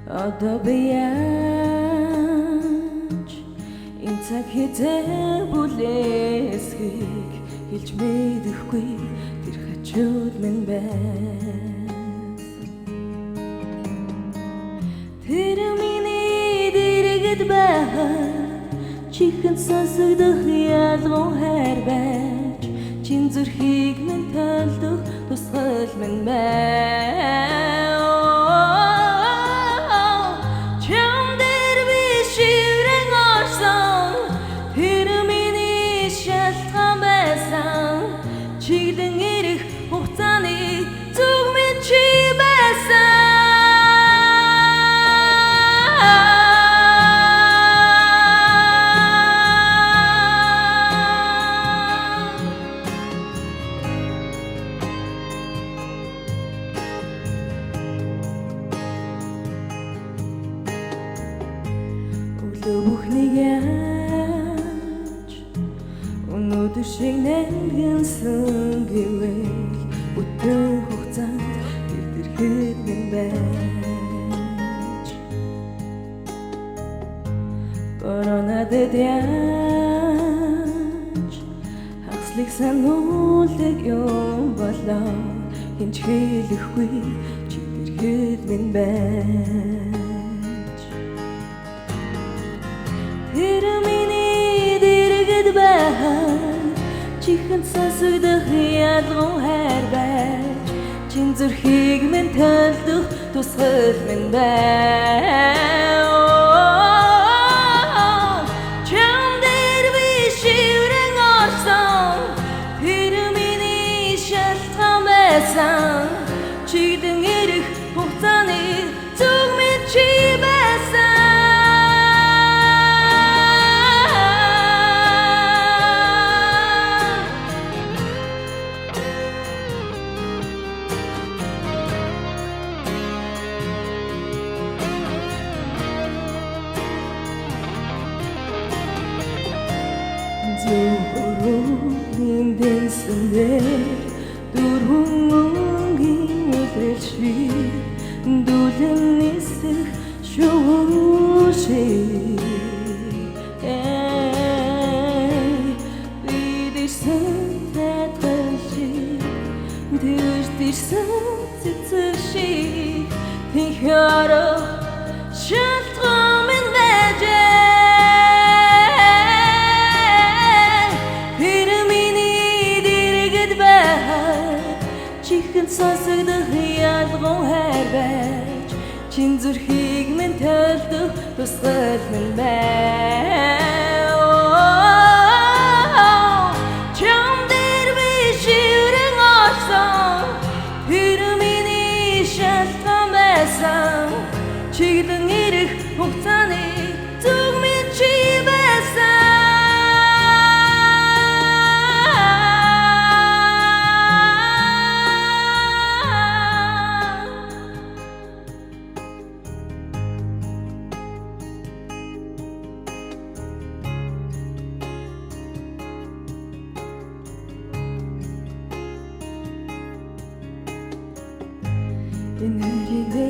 Одоо би яаж энэ цаг хэзээ бүлээсхийг хэлж мэдэхгүй тэр хажууд минь байсан. Тэр миний дэргэд байхад чихэн сонсогдох ялган хайр байж чин зүрхийг минь толдох тусгал минь байна. Чиглэн ирэх хугацааны зүг минь чи байсан. Өглөө бүхнийг яаж өнөөдөр шиг нэргэнсэн гэвэл бүтэн хугацаанд тэр дэрхэд минь байж коронавирусд яаж хаслыг сануулдаг юм болоо хинч хэлэхгүй чи дэрхэд минь байж тэр миний дэргэд байхад чихэн сонсогдох ялган хайр байж чин зүрхийг минь толдох тусгал минь байна. Чам дээр би шиврэн орсон тэр миний шалтгаан байсан. Чиглэн ирэх хугацааны зүг минь чи байсан. Зүрхөрийн дэсэндэр дөрвөн үлрэлши дүүлэн нисэх шүүши бидэрсэн тэтгэлши дэрдэрсэн цэцэрши тэнхөрөө шалтгаан минь байж чихэн сонсогдох ялган хайр байж чин зүрхийг минь толдох тусгал минь байна. Чам дээр би шиврэн орсон тэр миний шалтгаан байсан. Чиглэн ирэх хугацааны зүг минь чи байсан. Энэ хэрэг